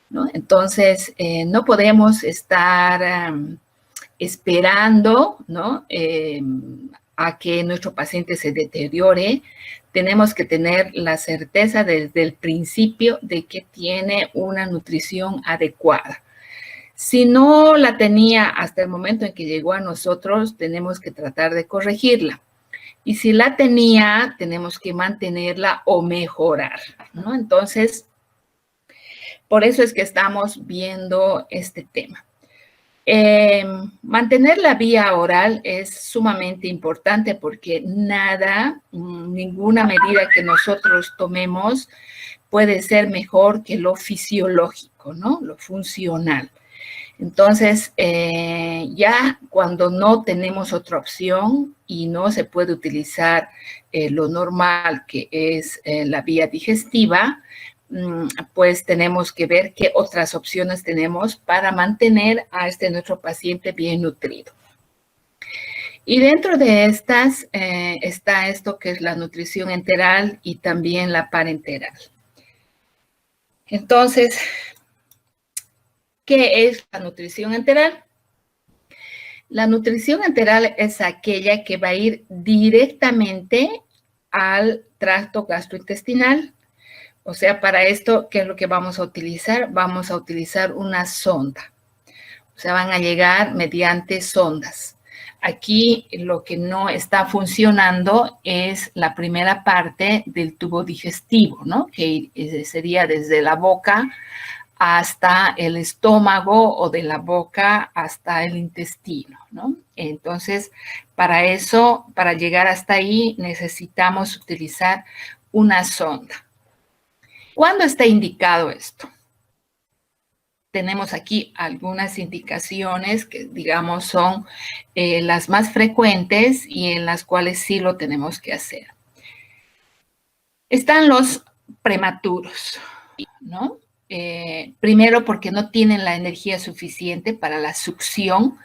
¿no? Entonces, no podemos estar esperando, ¿no? A que nuestro paciente se deteriore. Tenemos que tener la certeza desde el principio de que tiene una nutrición adecuada. Si no la tenía hasta el momento en que llegó a nosotros, tenemos que tratar de corregirla. Y si la tenía, tenemos que mantenerla o mejorar, ¿no? Entonces, por eso es que estamos viendo este tema. Mantener la vía oral es sumamente importante porque ninguna medida que nosotros tomemos puede ser mejor que lo fisiológico, ¿no? Lo funcional. Entonces, ya cuando no tenemos otra opción y no se puede utilizar lo normal que es la vía digestiva, pues tenemos que ver qué otras opciones tenemos para mantener a nuestro paciente bien nutrido. Y dentro de estas está esto que es la nutrición enteral y también la parenteral. Entonces, ¿qué es la nutrición enteral? La nutrición enteral es aquella que va a ir directamente al tracto gastrointestinal. O sea, para esto, ¿qué es lo que vamos a utilizar? Vamos a utilizar una sonda. O sea, van a llegar mediante sondas. Aquí lo que no está funcionando es la primera parte del tubo digestivo, ¿no? Que sería desde la boca hasta el estómago o de la boca hasta el intestino, ¿no? Entonces, para eso, para llegar hasta ahí, necesitamos utilizar una sonda. ¿Cuándo está indicado esto? Tenemos aquí algunas indicaciones que, digamos, son las más frecuentes y en las cuales sí lo tenemos que hacer. Están los prematuros, ¿no? Primero porque no tienen la energía suficiente para la succión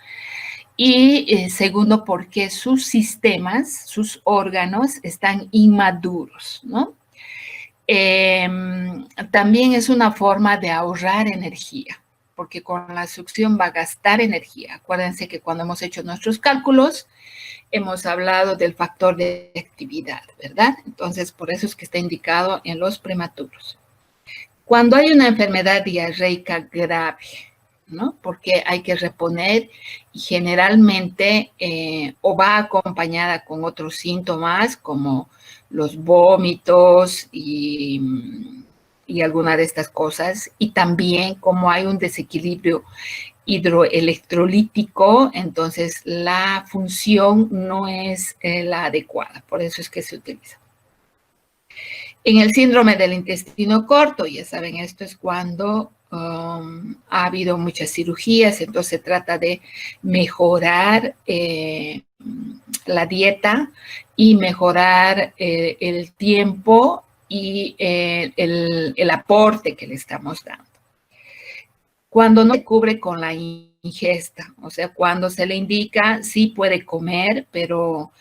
y segundo porque sus sistemas, sus órganos están inmaduros, ¿no? También es una forma de ahorrar energía, porque con la succión va a gastar energía. Acuérdense que cuando hemos hecho nuestros cálculos, hemos hablado del factor de actividad, ¿verdad? Entonces, por eso es que está indicado en los prematuros. Cuando hay una enfermedad diarreica grave, ¿no? Porque hay que reponer y generalmente o va acompañada con otros síntomas como los vómitos y alguna de estas cosas. Y también como hay un desequilibrio hidroelectrolítico, entonces la función no es la adecuada. Por eso es que se utiliza. En el síndrome del intestino corto, ya saben, esto es cuando ha habido muchas cirugías, entonces se trata de mejorar la dieta y mejorar el tiempo y el aporte que le estamos dando. Cuando no se cubre con la ingesta, o sea, cuando se le indica, sí puede comer, pero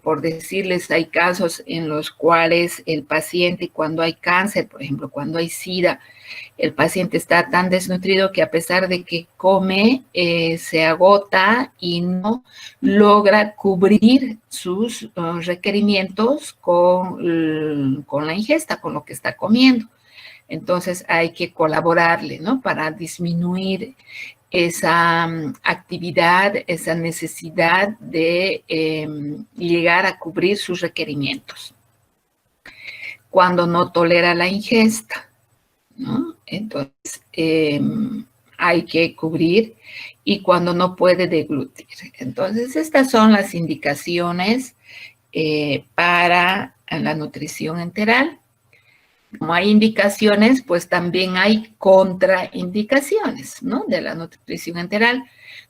por decirles, hay casos en los cuales el paciente, cuando hay cáncer, por ejemplo, cuando hay SIDA, el paciente está tan desnutrido que a pesar de que come, se agota y no logra cubrir sus requerimientos con la ingesta, con lo que está comiendo. Entonces hay que colaborarle, ¿no? Para disminuir esa actividad, esa necesidad de llegar a cubrir sus requerimientos. Cuando no tolera la ingesta, ¿no? Entonces hay que cubrir y cuando no puede deglutir. Entonces estas son las indicaciones para la nutrición enteral. Como hay indicaciones, pues también hay contraindicaciones, ¿no? De la nutrición enteral.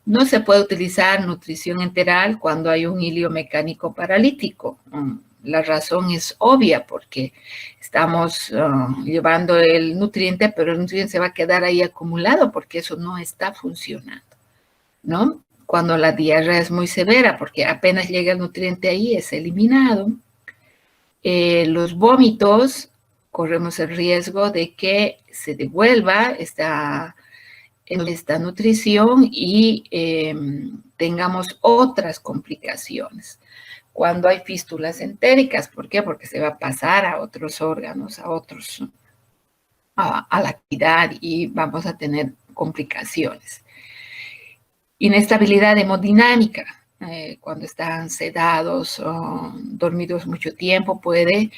No se puede utilizar nutrición enteral cuando hay un hilio mecánico paralítico. La razón es obvia porque estamos llevando el nutriente, pero el nutriente se va a quedar ahí acumulado porque eso no está funcionando, ¿no? Cuando la diarrea es muy severa, porque apenas llega el nutriente ahí, es eliminado. Los vómitos, corremos el riesgo de que se devuelva esta nutrición y tengamos otras complicaciones. Cuando hay fístulas entéricas, ¿por qué? Porque se va a pasar a otros órganos, a la actividad y vamos a tener complicaciones. Inestabilidad hemodinámica. Cuando están sedados o dormidos mucho tiempo, puede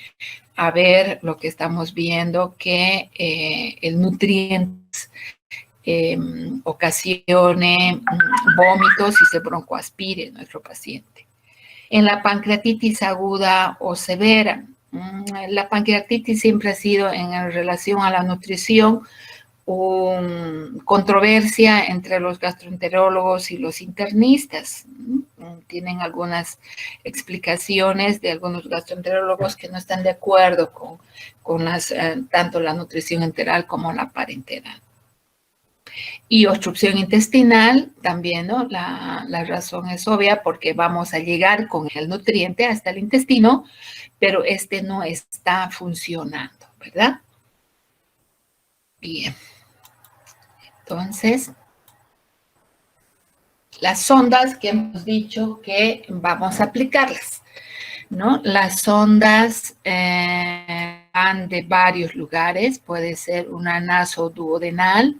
haber lo que estamos viendo, que el nutriente ocasione vómitos y se broncoaspire nuestro paciente. En la pancreatitis aguda o severa, la pancreatitis siempre ha sido en relación a la nutrición controversia entre los gastroenterólogos y los internistas. Tienen algunas explicaciones de algunos gastroenterólogos que no están de acuerdo con tanto la nutrición enteral como la parenteral. Y obstrucción intestinal, también, ¿no? La razón es obvia porque vamos a llegar con el nutriente hasta el intestino, pero este no está funcionando, ¿verdad? Bien. Entonces, las sondas que hemos dicho que vamos a aplicarlas, ¿no? Las sondas van de varios lugares, puede ser una nasoduodenal,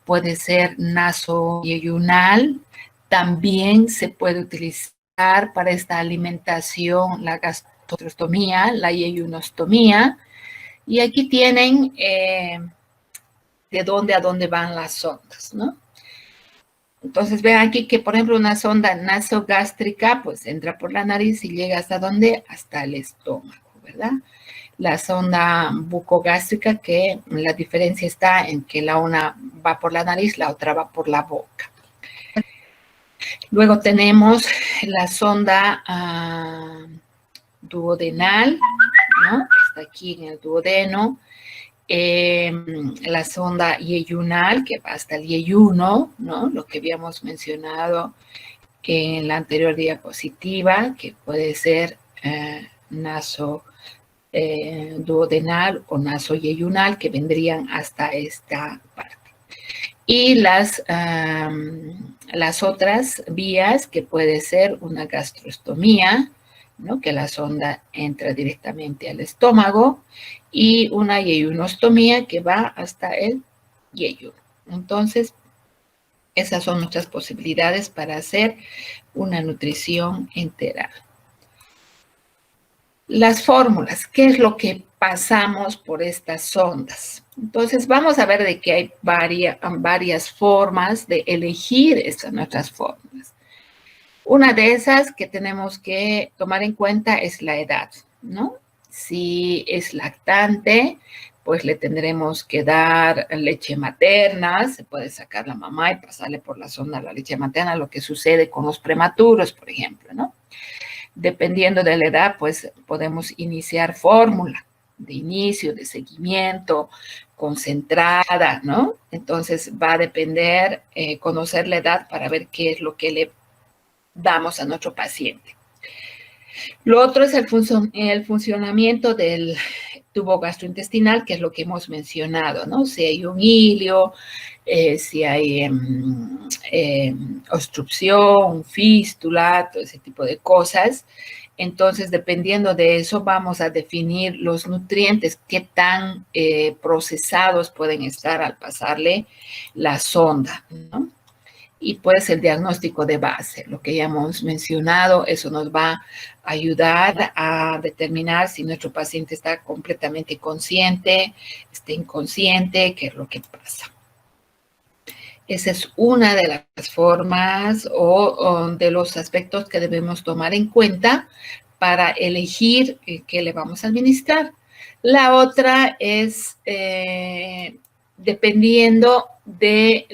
puede ser nasoyeyunal, también se puede utilizar para esta alimentación la gastrostomía, la yeyunostomía, y aquí tienen de dónde a dónde van las sondas, ¿no? Entonces, vean aquí que, por ejemplo, una sonda nasogástrica, pues entra por la nariz y llega ¿hasta dónde? Hasta el estómago, ¿verdad? La sonda bucogástrica, que la diferencia está en que la una va por la nariz, la otra va por la boca. Luego tenemos la sonda duodenal, ¿no? Está aquí en el duodeno. La sonda yeyunal, que va hasta el yeyuno, ¿no? Lo que habíamos mencionado en la anterior diapositiva, que puede ser duodenal o nasoyeyunal, que vendrían hasta esta parte. Y las otras vías, que puede ser una gastrostomía, ¿no? Que la sonda entra directamente al estómago, y una yeyunostomía que va hasta el yeyuno. Entonces, esas son nuestras posibilidades para hacer una nutrición enteral. Las fórmulas, ¿qué es lo que pasamos por estas sondas? Entonces, vamos a ver de que hay varias formas de elegir nuestras fórmulas. Una de esas que tenemos que tomar en cuenta es la edad, ¿no? Si es lactante, pues le tendremos que dar leche materna, se puede sacar la mamá y pasarle por la sonda la leche materna, lo que sucede con los prematuros, por ejemplo, ¿no? Dependiendo de la edad, pues podemos iniciar fórmula de inicio, de seguimiento, concentrada, ¿no? Entonces va a depender conocer la edad para ver qué es lo que le damos a nuestro paciente. Lo otro es el funcionamiento del tubo gastrointestinal, que es lo que hemos mencionado, ¿no? Si hay un hilio, si hay obstrucción, fístula, todo ese tipo de cosas. Entonces, dependiendo de eso, vamos a definir los nutrientes, qué tan procesados pueden estar al pasarle la sonda, ¿no? Y pues el diagnóstico de base, lo que ya hemos mencionado, eso nos va a ayudar a determinar si nuestro paciente está completamente consciente, está inconsciente, qué es lo que pasa. Esa es una de las formas o de los aspectos que debemos tomar en cuenta para elegir qué le vamos a administrar. La otra es dependiendo de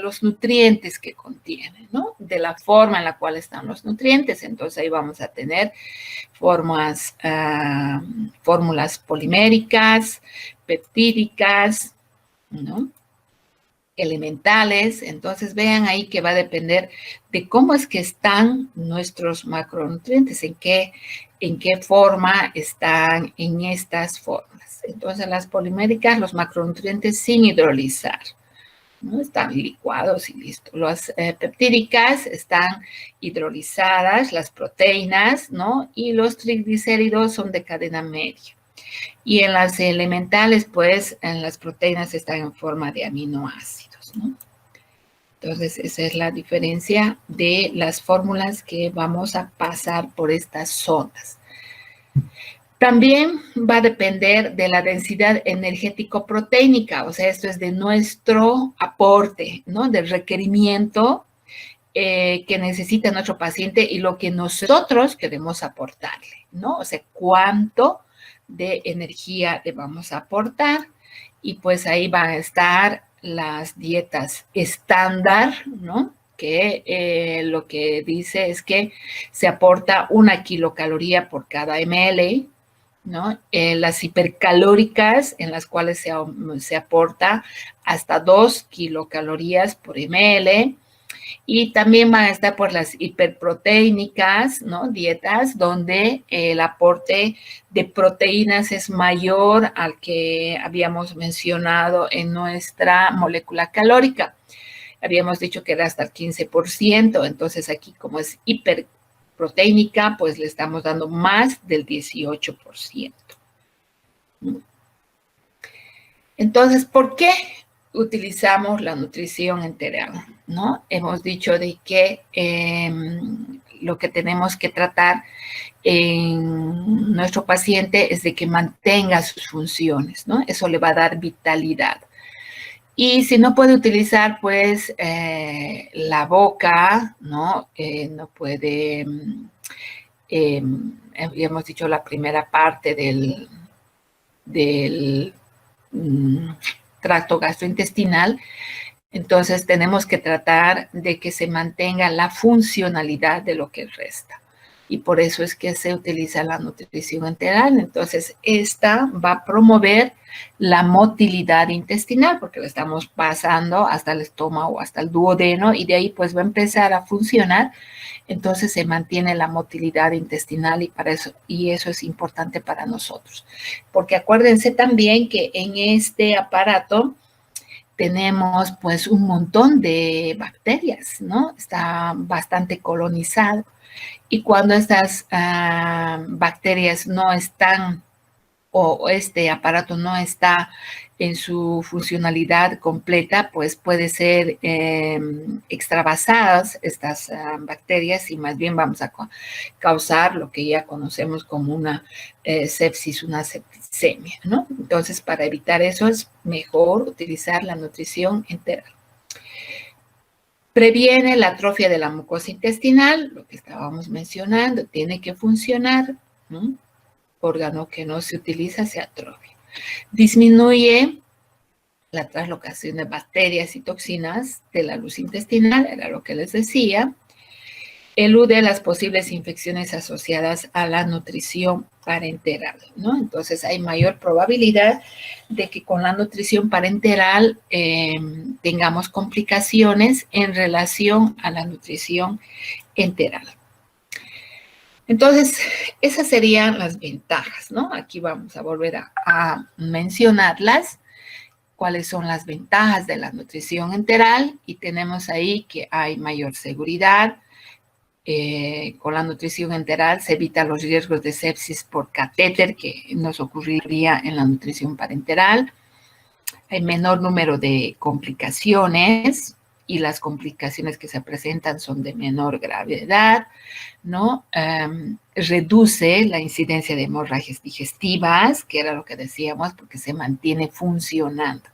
los nutrientes que contiene, ¿no? De la forma en la cual están los nutrientes. Entonces ahí vamos a tener fórmulas poliméricas, peptídicas, ¿no? elementales. Entonces vean ahí que va a depender de cómo es que están nuestros macronutrientes, en qué forma están en estas formas. Entonces las poliméricas, los macronutrientes sin hidrolizar, ¿no? Están licuados y listo. Las peptídicas están hidrolizadas, las proteínas, ¿no? Y los triglicéridos son de cadena media. Y en las elementales, pues, en las proteínas están en forma de aminoácidos, ¿no? Entonces, esa es la diferencia de las fórmulas que vamos a pasar por estas zonas. También va a depender de la densidad energético-proteínica, o sea, esto es de nuestro aporte, ¿no? Del requerimiento que necesita nuestro paciente y lo que nosotros queremos aportarle, ¿no? O sea, cuánto de energía le vamos a aportar y pues ahí van a estar las dietas estándar, ¿no? Que lo que dice es que se aporta 1 kilocaloría por cada ml, ¿no? Las hipercalóricas, en las cuales se aporta hasta 2 kilocalorías por ml, y también van a estar por las hiperproteínicas, ¿no? Dietas donde el aporte de proteínas es mayor al que habíamos mencionado en nuestra molécula calórica. Habíamos dicho que era hasta el 15%, entonces aquí como es hiperproteínica, pues le estamos dando más del 18%. Entonces, ¿por qué utilizamos la nutrición integral? ¿No? Hemos dicho de que lo que tenemos que tratar en nuestro paciente es de que mantenga sus funciones, ¿no? Eso le va a dar vitalidad. Y si no puede utilizar, pues, la boca, ¿no? No puede, habíamos dicho la primera parte del tracto gastrointestinal, entonces tenemos que tratar de que se mantenga la funcionalidad de lo que resta. Y por eso es que se utiliza la nutrición enteral. Entonces, esta va a promover la motilidad intestinal, porque lo estamos pasando hasta el estómago, hasta el duodeno, y de ahí pues va a empezar a funcionar. Entonces se mantiene la motilidad intestinal y eso es importante para nosotros. Porque acuérdense también que en este aparato tenemos pues un montón de bacterias, ¿no? Está bastante colonizado. Y cuando estas bacterias no están o este aparato no está en su funcionalidad completa, pues puede ser extravasadas estas bacterias y más bien vamos a causar lo que ya conocemos como una sepsis, una septicemia, ¿no? Entonces, para evitar eso es mejor utilizar la nutrición enteral. Previene la atrofia de la mucosa intestinal, lo que estábamos mencionando, tiene que funcionar, ¿no? Órgano que no se utiliza se atrofia. Disminuye la translocación de bacterias y toxinas de la luz intestinal, era lo que les decía. Elude las posibles infecciones asociadas a la nutrición parenteral, ¿no? Entonces hay mayor probabilidad de que con la nutrición parenteral tengamos complicaciones en relación a la nutrición enteral. Entonces, esas serían las ventajas, ¿no? Aquí vamos a volver a mencionarlas. ¿Cuáles son las ventajas de la nutrición enteral? Y tenemos ahí que hay mayor seguridad. Con la nutrición enteral se evitan los riesgos de sepsis por catéter que nos ocurriría en la nutrición parenteral. Hay menor número de complicaciones y las complicaciones que se presentan son de menor gravedad, ¿no? Reduce la incidencia de hemorragias digestivas, que era lo que decíamos, porque se mantiene funcionando,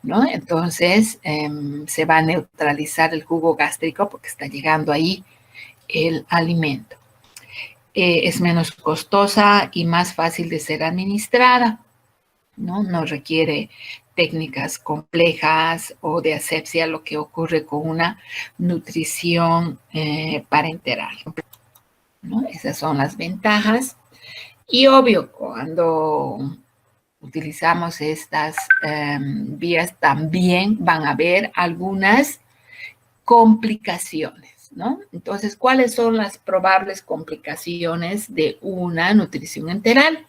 ¿no? Entonces, se va a neutralizar el jugo gástrico porque está llegando ahí el alimento. Es menos costosa y más fácil de ser administrada, ¿no? No requiere técnicas complejas o de asepsia, lo que ocurre con una nutrición parenteral, ¿no? Esas son las ventajas. Y obvio, cuando utilizamos estas vías, también van a haber algunas complicaciones, ¿no? Entonces, ¿cuáles son las probables complicaciones de una nutrición enteral?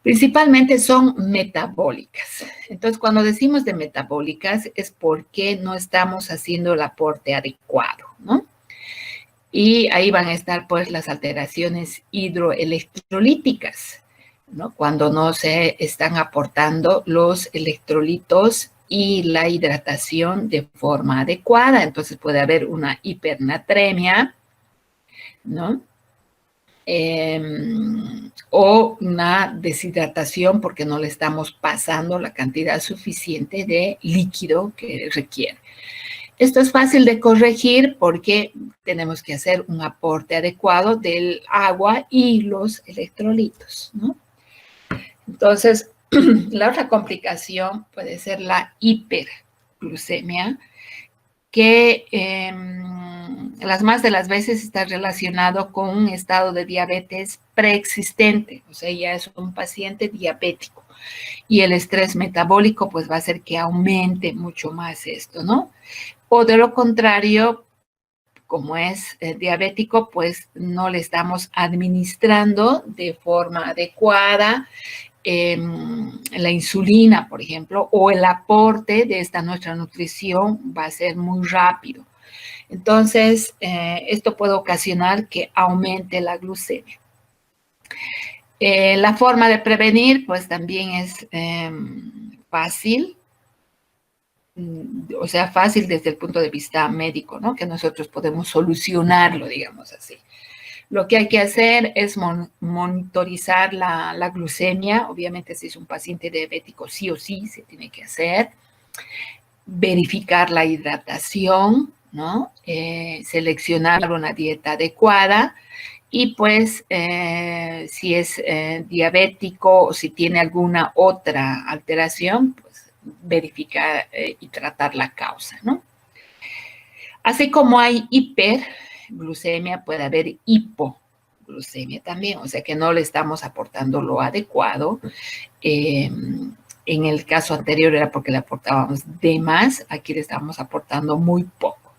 Principalmente son metabólicas. Entonces, cuando decimos de metabólicas es porque no estamos haciendo el aporte adecuado, ¿no? Y ahí van a estar, pues, las alteraciones hidroelectrolíticas, ¿no? Cuando no se están aportando los electrolitos y la hidratación de forma adecuada. Entonces puede haber una hipernatremia, ¿no? O una deshidratación porque no le estamos pasando la cantidad suficiente de líquido que requiere. Esto es fácil de corregir porque tenemos que hacer un aporte adecuado del agua y los electrolitos, ¿no? Entonces, la otra complicación puede ser la hiperglucemia, que las más de las veces está relacionado con un estado de diabetes preexistente, o sea, ya es un paciente diabético. Y el estrés metabólico, pues, va a hacer que aumente mucho más esto, ¿no? O de lo contrario, como es diabético, pues no le estamos administrando de forma adecuada la insulina, por ejemplo, o el aporte de esta nuestra nutrición va a ser muy rápido. Entonces, esto puede ocasionar que aumente la glucemia. La forma de prevenir, pues también es fácil, o sea, fácil desde el punto de vista médico, ¿no? Que nosotros podemos solucionarlo, digamos así. Lo que hay que hacer es monitorizar la glucemia. Obviamente, si es un paciente diabético, sí o sí se tiene que hacer. Verificar la hidratación, ¿no? Seleccionar una dieta adecuada. Y pues, si es diabético o si tiene alguna otra alteración, pues verificar y tratar la causa, ¿no? Así como hay hiperglucemia, puede haber hipoglucemia también, o sea que no le estamos aportando lo adecuado. En el caso anterior era porque le aportábamos de más, aquí le estamos aportando muy poco.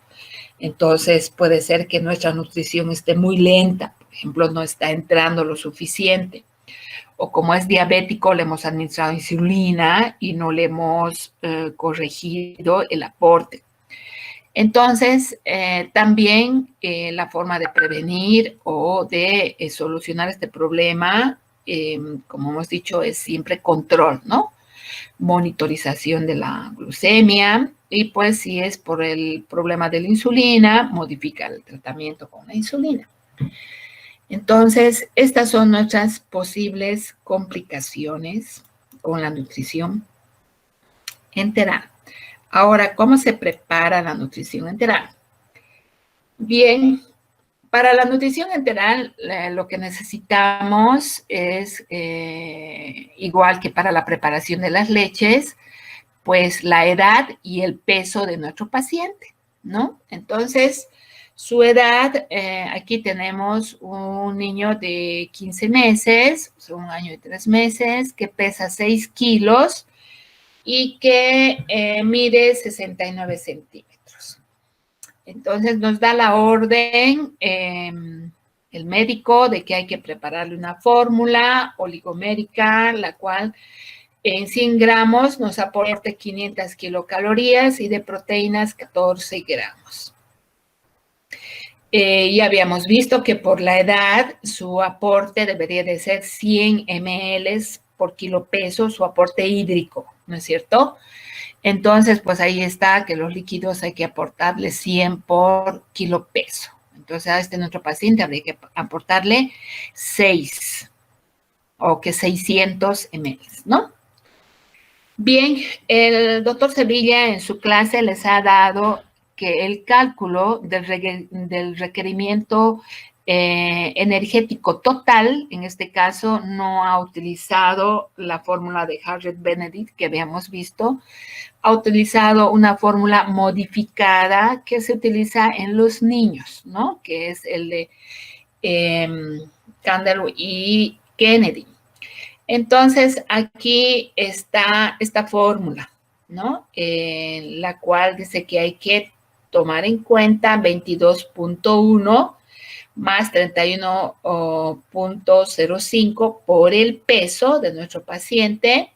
Entonces puede ser que nuestra nutrición esté muy lenta, por ejemplo, no está entrando lo suficiente. O como es diabético, le hemos administrado insulina y no le hemos corregido el aporte. Entonces, también la forma de prevenir o de solucionar este problema, como hemos dicho, es siempre control, ¿no? Monitorización de la glucemia y pues si es por el problema de la insulina, modificar el tratamiento con la insulina. Entonces, estas son nuestras posibles complicaciones con la nutrición enteral. Ahora, ¿cómo se prepara la nutrición enteral? Bien, para la nutrición enteral lo que necesitamos es, igual que para la preparación de las leches, pues la edad y el peso de nuestro paciente, ¿no? Entonces, su edad, aquí tenemos un niño de 15 meses, o sea, 1 año y 3 meses, que pesa 6 kilos y que mide 69 centímetros. Entonces nos da la orden el médico de que hay que prepararle una fórmula oligomérica, la cual en 100 gramos nos aporte 500 kilocalorías y de proteínas 14 gramos. Ya habíamos visto que por la edad su aporte debería de ser 100 ml por kilo peso, su aporte hídrico, ¿no es cierto? Entonces, pues ahí está que los líquidos hay que aportarle 100 por kilo peso. Entonces, a nuestro paciente habría que aportarle 6 o que 600 ml, ¿no? Bien, el doctor Sevilla en su clase les ha dado que el cálculo del requerimiento energético total, en este caso, no ha utilizado la fórmula de Harriet-Benedict que habíamos visto, ha utilizado una fórmula modificada que se utiliza en los niños, ¿no? Que es el de Candler y Kennedy. Entonces, aquí está esta fórmula, ¿no? La cual dice que hay que tomar en cuenta 22.1 más 31.05 por el peso de nuestro paciente,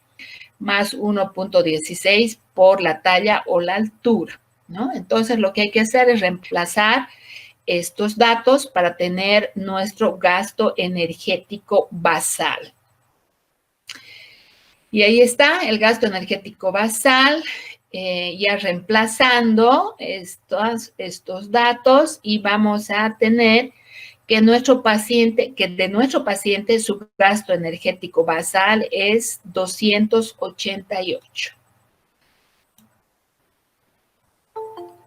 más 1.16 por la talla o la altura, ¿no? Entonces, lo que hay que hacer es reemplazar estos datos para tener nuestro gasto energético basal. Y ahí está el gasto energético basal, ya reemplazando estos datos, y vamos a tener que de nuestro paciente su gasto energético basal es 288.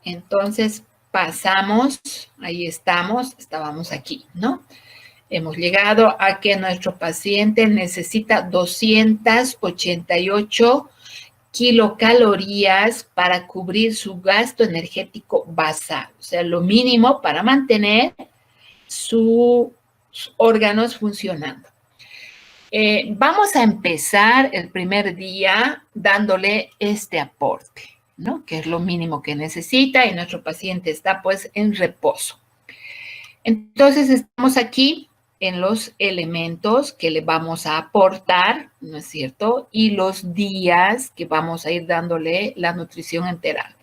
Entonces pasamos, ahí estábamos aquí, ¿no? Hemos llegado a que nuestro paciente necesita 288 kilocalorías para cubrir su gasto energético basal, o sea, lo mínimo para mantener sus órganos funcionando. Vamos a empezar el primer día dándole este aporte, ¿no? Que es lo mínimo que necesita, y nuestro paciente está pues en reposo. Entonces estamos aquí en los elementos que le vamos a aportar, ¿no es cierto? Y los días que vamos a ir dándole la nutrición enteral.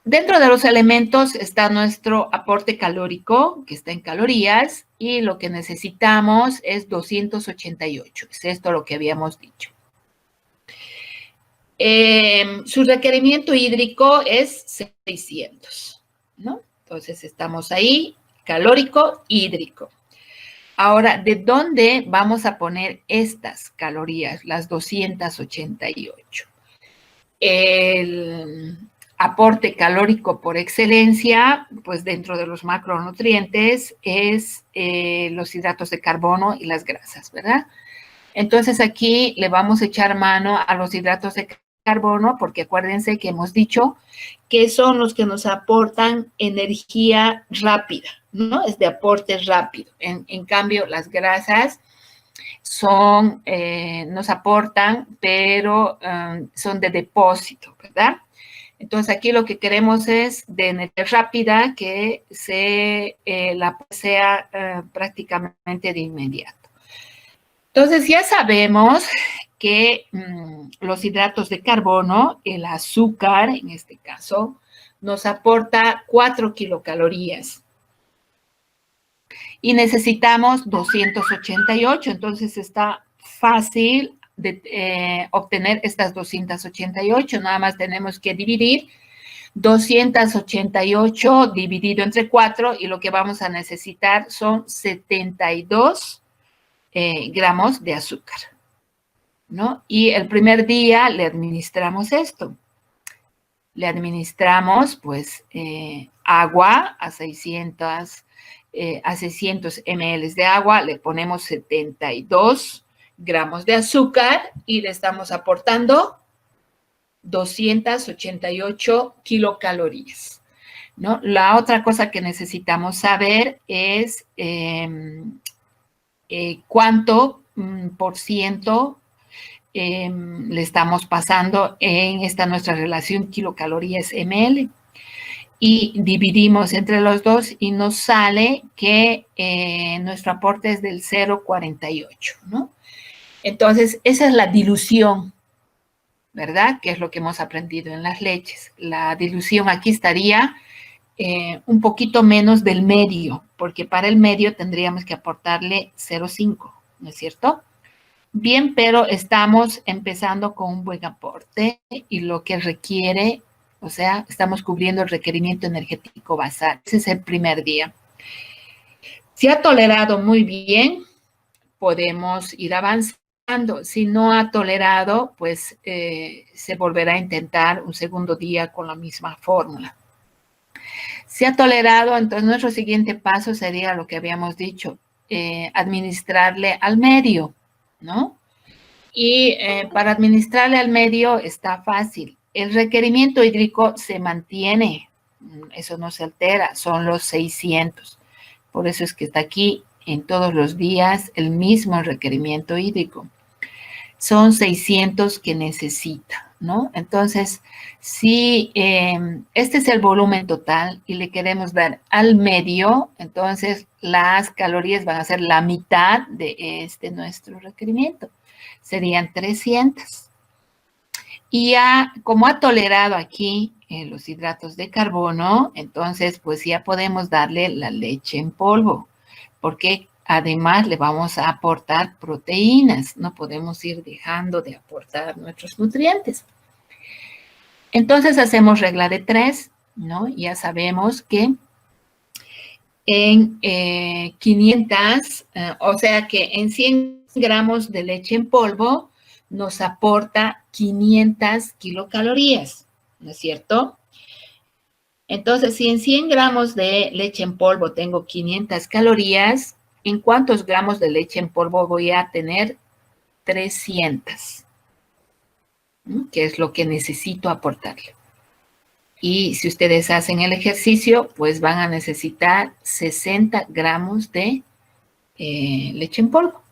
Dentro de los elementos está nuestro aporte calórico, que está en calorías, y lo que necesitamos es 288. Es esto lo que habíamos dicho. Su requerimiento hídrico es 600, ¿no? Entonces estamos ahí, calórico, hídrico. Ahora, ¿de dónde vamos a poner estas calorías, las 288? El aporte calórico por excelencia, pues dentro de los macronutrientes, es los hidratos de carbono y las grasas, ¿verdad? Entonces aquí le vamos a echar mano a los hidratos de carbono, porque acuérdense que hemos dicho que son los que nos aportan energía rápida, ¿no? Es de aporte rápido. En cambio, las grasas nos aportan, pero son de depósito, ¿verdad? Entonces, aquí lo que queremos es de energía rápida que sea prácticamente de inmediato. Entonces, ya sabemos que los hidratos de carbono, el azúcar, en este caso, nos aporta 4 kilocalorías. Y necesitamos 288, entonces está fácil de obtener estas 288, nada más tenemos que dividir 288 dividido entre 4, y lo que vamos a necesitar son 72 gramos de azúcar, ¿no? Y el primer día le administramos esto. Le administramos, pues, agua a 600 ml de agua, le ponemos 72 gramos de azúcar y le estamos aportando 288 kilocalorías, ¿no? La otra cosa que necesitamos saber es cuánto por ciento le estamos pasando en esta nuestra relación kilocalorías ml, y dividimos entre los dos y nos sale que nuestro aporte es del 0,48, ¿no? Entonces, esa es la dilución, ¿verdad? Que es lo que hemos aprendido en las leches. La dilución aquí estaría un poquito menos del medio, porque para el medio tendríamos que aportarle 0,5, ¿no es cierto? Bien, pero estamos empezando con un buen aporte y lo que requiere, o sea, estamos cubriendo el requerimiento energético basal. Ese es el primer día. Si ha tolerado muy bien, podemos ir avanzando. Si no ha tolerado, pues se volverá a intentar un segundo día con la misma fórmula. Si ha tolerado, entonces nuestro siguiente paso sería lo que habíamos dicho, administrarle al medio, ¿no? Y para administrarle al medio está fácil. El requerimiento hídrico se mantiene, eso no se altera, son los 600. Por eso es que está aquí en todos los días el mismo requerimiento hídrico. Son 600 que necesita, ¿no? Entonces, si este es el volumen total y le queremos dar al medio, entonces las calorías van a ser la mitad de nuestro requerimiento. Serían 300. Y ya, como ha tolerado aquí los hidratos de carbono, entonces pues ya podemos darle la leche en polvo, porque además le vamos a aportar proteínas, no podemos ir dejando de aportar nuestros nutrientes. Entonces hacemos regla de 3, ¿no? Ya sabemos que en 500, o sea que en 100 gramos de leche en polvo nos aporta 500 kilocalorías, ¿no es cierto? Entonces, si en 100 gramos de leche en polvo tengo 500 calorías, ¿en cuántos gramos de leche en polvo voy a tener? 300, ¿no? Que es lo que necesito aportarle. Y si ustedes hacen el ejercicio, pues van a necesitar 60 gramos de leche en polvo.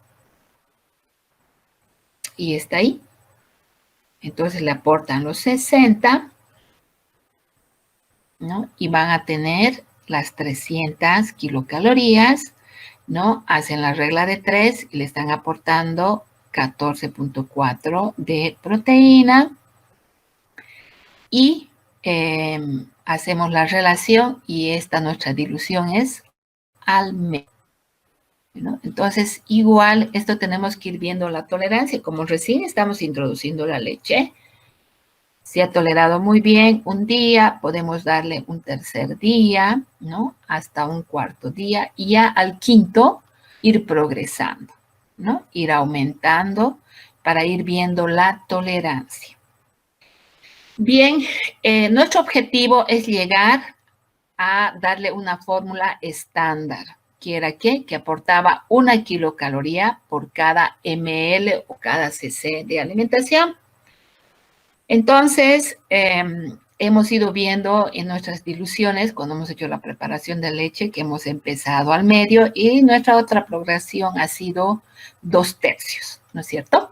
Y está ahí. Entonces le aportan los 60, ¿no? Y van a tener las 300 kilocalorías, ¿no? Hacen la regla de 3 y le están aportando 14.4 de proteína. Y hacemos la relación y esta nuestra dilución es al medio, ¿no? Entonces, igual, esto tenemos que ir viendo la tolerancia. Como recién estamos introduciendo la leche, si ha tolerado muy bien un día, podemos darle un tercer día, ¿no? Hasta un cuarto día y ya al quinto ir progresando, ¿no? Ir aumentando para ir viendo la tolerancia. Bien, nuestro objetivo es llegar a darle una fórmula estándar, que era que aportaba 1 kilocaloría por cada ml o cada cc de alimentación. Entonces, hemos ido viendo en nuestras diluciones, cuando hemos hecho la preparación de leche, que hemos empezado al medio y nuestra otra progresión ha sido 2/3, ¿no es cierto?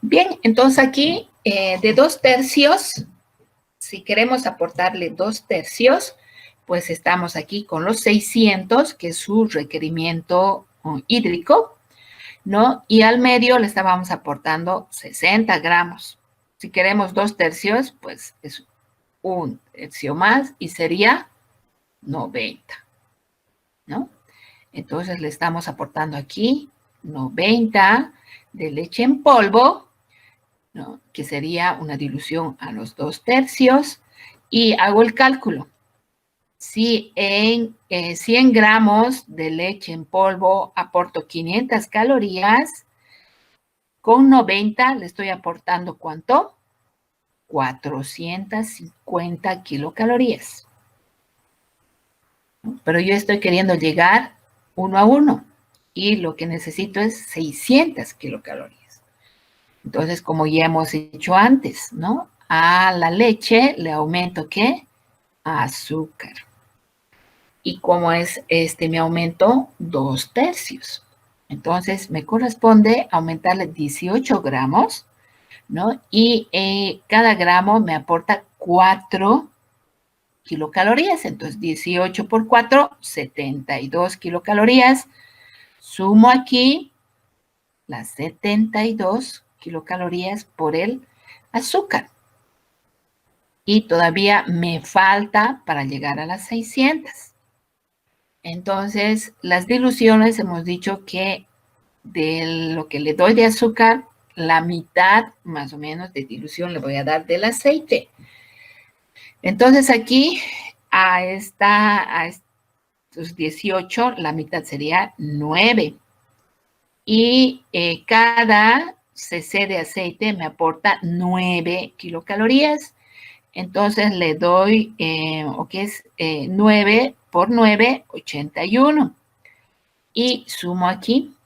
Bien, entonces aquí de 2/3, si queremos aportarle 2/3, pues estamos aquí con los 600, que es su requerimiento hídrico, ¿no? Y al medio le estábamos aportando 60 gramos. Si queremos 2/3, pues es 1/3 más y sería 90, ¿no? Entonces le estamos aportando aquí 90 de leche en polvo, ¿no? Que sería una dilución a los 2/3, y hago el cálculo. Si en 100 gramos de leche en polvo aporto 500 calorías, con 90 le estoy aportando ¿cuánto? 450 kilocalorías. Pero yo estoy queriendo llegar 1 a 1 y lo que necesito es 600 kilocalorías. Entonces, como ya hemos dicho antes, ¿no? A la leche le aumento, ¿qué? Azúcar. Y como es me aumento 2/3. Entonces, me corresponde aumentarle 18 gramos, ¿no? Y cada gramo me aporta 4 kilocalorías. Entonces, 18 por 4, 72 kilocalorías. Sumo aquí las 72 kilocalorías por el azúcar. Y todavía me falta para llegar a las 600. Entonces, las diluciones hemos dicho que de lo que le doy de azúcar, la mitad más o menos de dilución le voy a dar del aceite. Entonces, aquí a estos 18, la mitad sería 9. Y cada cc de aceite me aporta 9 kilocalorías. Entonces le doy, o que es 9 por 9, 81. Y sumo aquí.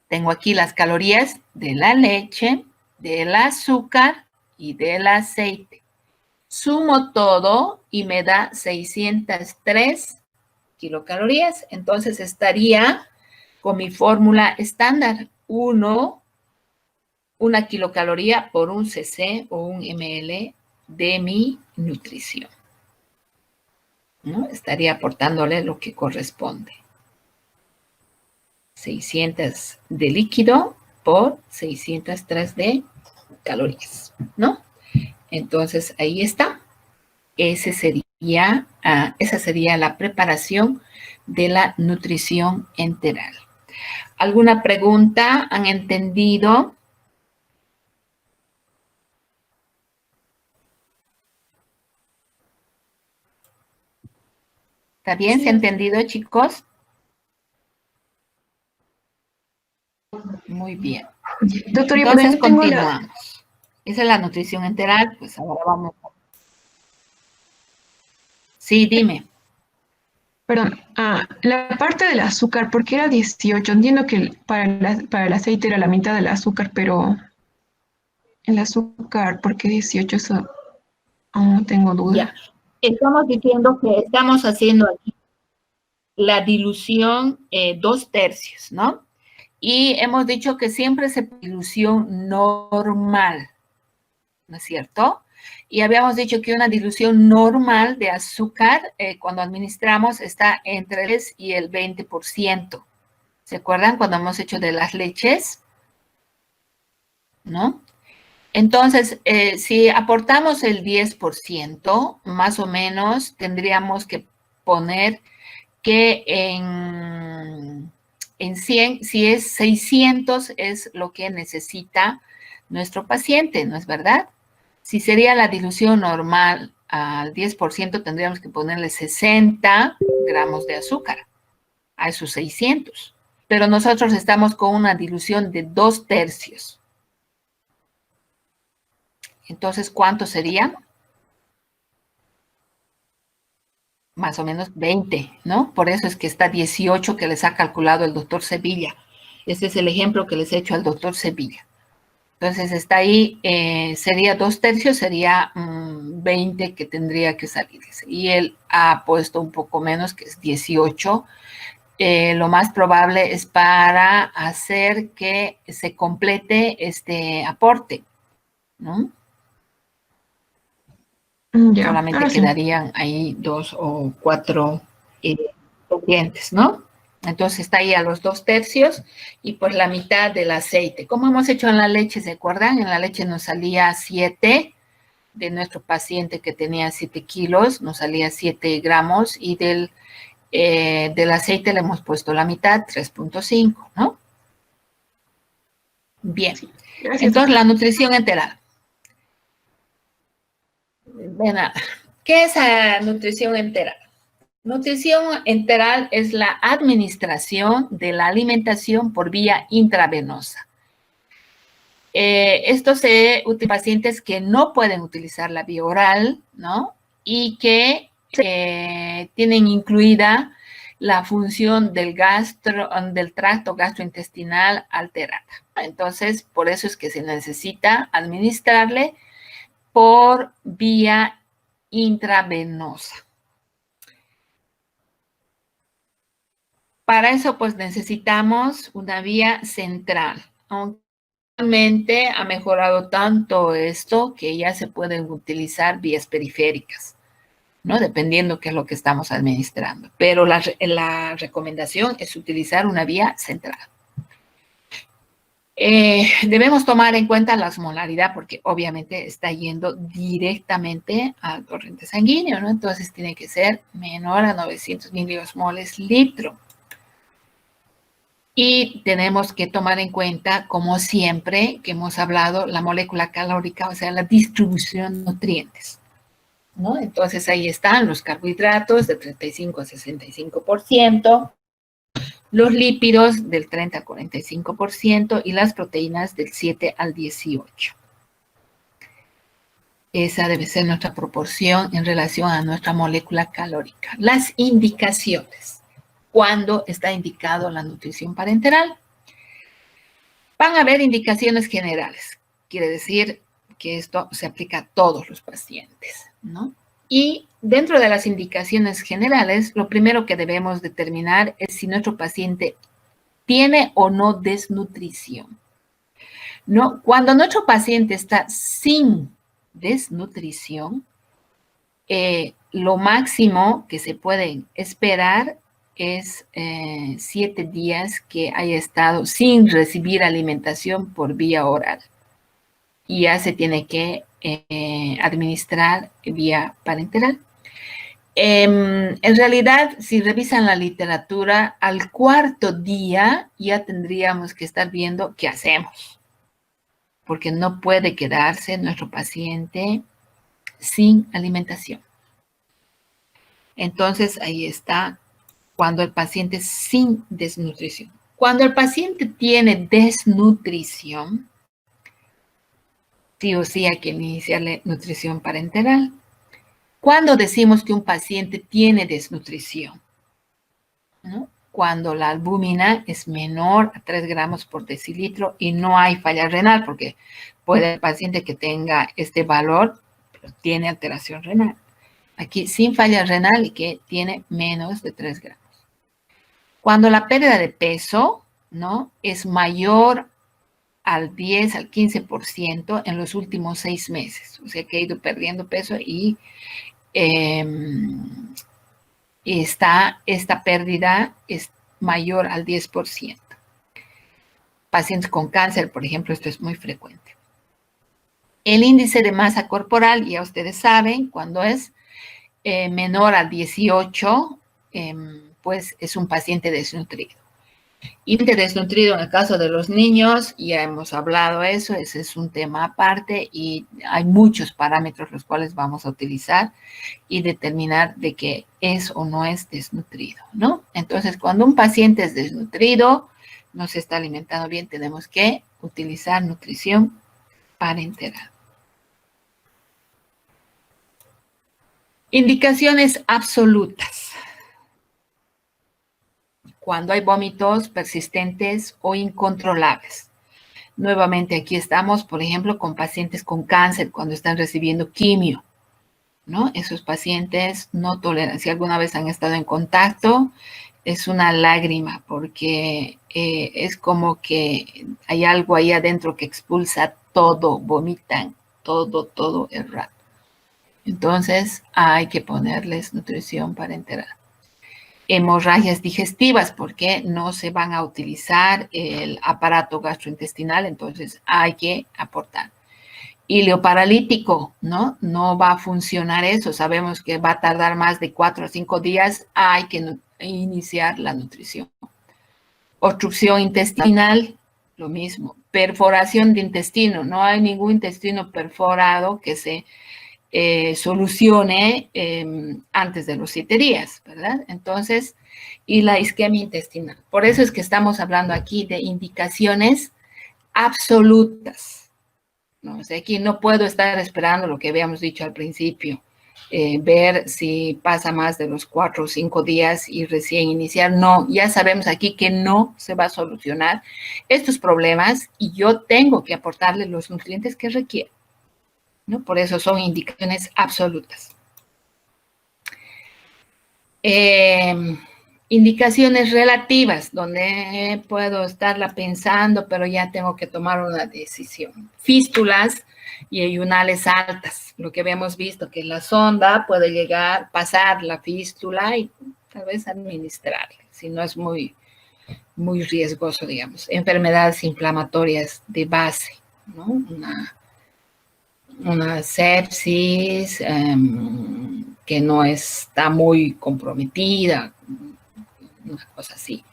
Tengo aquí las calorías de la leche, del azúcar y del aceite. Sumo todo y me da 603 kilocalorías. Entonces estaría con mi fórmula estándar, 1 kilocaloría por un cc o un ml de mi nutrición, ¿no? Estaría aportándole lo que corresponde. 600 de líquido por 603 de calorías, ¿no? Entonces, ahí está. Esa sería la preparación de la nutrición enteral. ¿Alguna pregunta? ¿Han entendido? ¿Está bien? Sí. ¿Se ha entendido, chicos? Muy bien. Doctora, Entonces, yo tengo continuamos. Esa es la nutrición enteral. Pues ahora vamos. Sí, dime. Perdón, la parte del azúcar, ¿por qué era 18? Entiendo que para el aceite era la mitad del azúcar, pero el azúcar, ¿por qué 18? Eso aún no tengo duda. Ya. Estamos diciendo que estamos haciendo aquí la dilución 2/3, ¿no? Y hemos dicho que siempre se dilución normal, ¿no es cierto? Y habíamos dicho que una dilución normal de azúcar cuando administramos está entre el 10 y el 20%. ¿Se acuerdan cuando hemos hecho de las leches? ¿No? Entonces, si aportamos el 10%, más o menos tendríamos que poner que en 100, si es 600 es lo que necesita nuestro paciente, ¿no es verdad? Si sería la dilución normal al 10%, tendríamos que ponerle 60 gramos de azúcar a esos 600. Pero nosotros estamos con una dilución de 2/3. Entonces, ¿cuánto sería? Más o menos 20, ¿no? Por eso es que está 18 que les ha calculado el doctor Sevilla. Este es el ejemplo que les he hecho al doctor Sevilla. Entonces está ahí, sería 2/3, sería 20 que tendría que salir. Y él ha puesto un poco menos, que es 18. Lo más probable es para hacer que se complete este aporte, ¿no? Ya, Solamente ahora sí. quedarían ahí 2 o 4 pendientes, ¿no? Entonces está ahí a los 2/3 y pues la mitad del aceite. Como hemos hecho en la leche, ¿se acuerdan? En la leche nos salía 7 de nuestro paciente que tenía 7 kilos, nos salía 7 gramos y del aceite le hemos puesto la mitad, 3.5, ¿no? Bien. Gracias, Entonces doctora. la nutrición enteral. ¿Qué es la nutrición enteral? Nutrición enteral es la administración de la alimentación por vía intravenosa. Esto se utiliza en pacientes que no pueden utilizar la vía oral, ¿no? Y que tienen incluida la función del tracto gastrointestinal alterada. Entonces, por eso es que se necesita administrarle por vía intravenosa. Para eso, pues, necesitamos una vía central. Aunque realmente ha mejorado tanto esto que ya se pueden utilizar vías periféricas, ¿no? Dependiendo qué es lo que estamos administrando. Pero la recomendación es utilizar una vía central. Debemos tomar en cuenta la osmolaridad porque obviamente está yendo directamente al torrente sanguíneo, ¿no? Entonces tiene que ser menor a 900 miliosmoles litro. Y tenemos que tomar en cuenta, como siempre, que hemos hablado, la molécula calórica, o sea, la distribución de nutrientes, ¿no? Entonces ahí están los carbohidratos de 35 a 65%, los lípidos del 30 a 45% y las proteínas del 7 al 18%. Esa debe ser nuestra proporción en relación a nuestra molécula calórica. Las indicaciones. ¿Cuándo está indicado la nutrición parenteral? Van a haber indicaciones generales. Quiere decir que esto se aplica a todos los pacientes, ¿no? Y dentro de las indicaciones generales, lo primero que debemos determinar es si nuestro paciente tiene o no desnutrición. ¿No? Cuando nuestro paciente está sin desnutrición, lo máximo que se puede esperar es 7 días que haya estado sin recibir alimentación por vía oral. Y ya se tiene que administrar vía parenteral. En realidad, si revisan la literatura, al cuarto día ya tendríamos que estar viendo qué hacemos, porque no puede quedarse nuestro paciente sin alimentación. Entonces, ahí está cuando el paciente es sin desnutrición. Cuando el paciente tiene desnutrición, sí o sí hay que iniciarle nutrición parenteral. ¿Cuándo decimos que un paciente tiene desnutrición? ¿No? Cuando la albúmina es menor a 3 gramos por decilitro y no hay falla renal, porque puede el paciente que tenga este valor, pero tiene alteración renal. Aquí sin falla renal y que tiene menos de 3 gramos. Cuando la pérdida de peso, ¿no?, es mayor al 10, al 15% en los últimos 6 meses. O sea que ha ido perdiendo peso y esta pérdida es mayor al 10%. Pacientes con cáncer, por ejemplo, esto es muy frecuente. El índice de masa corporal, ya ustedes saben, cuando es menor a 18, pues es un paciente desnutrido. Índice desnutrido en el caso de los niños, ya hemos hablado de eso, ese es un tema aparte y hay muchos parámetros los cuales vamos a utilizar y determinar de que es o no es desnutrido, ¿no? Entonces, cuando un paciente es desnutrido, no se está alimentando bien, tenemos que utilizar nutrición parenteral. Indicaciones absolutas. Cuando hay vómitos persistentes o incontrolables. Nuevamente aquí estamos, por ejemplo, con pacientes con cáncer cuando están recibiendo quimio, ¿no? Esos pacientes no toleran. Si alguna vez han estado en contacto, es una lágrima porque es como que hay algo ahí adentro que expulsa todo, vomitan todo el rato. Entonces hay que ponerles nutrición parenteral. Hemorragias digestivas, porque no se van a utilizar el aparato gastrointestinal, entonces hay que aportar. Ileoparalítico, ¿no? No va a funcionar eso, sabemos que va a tardar más de 4 o 5 días, hay que iniciar la nutrición. Obstrucción intestinal, lo mismo. Perforación de intestino, no hay ningún intestino perforado que se solucione antes de los 7 días, ¿verdad? Entonces, y la isquemia intestinal. Por eso es que estamos hablando aquí de indicaciones absolutas, ¿no? O sea, aquí no puedo estar esperando lo que habíamos dicho al principio, ver si pasa más de los 4 o 5 días y recién iniciar. No, ya sabemos aquí que no se va a solucionar estos problemas y yo tengo que aportarle los nutrientes que requiere, ¿no? Por eso son indicaciones absolutas. Indicaciones relativas, donde puedo estarla pensando, pero ya tengo que tomar una decisión. Fístulas y ayunales altas, lo que habíamos visto, que la sonda puede llegar, pasar la fístula y tal vez administrarle, si no es muy riesgoso, digamos. Enfermedades inflamatorias de base, ¿no? Una sepsis que no está muy comprometida, una cosa así.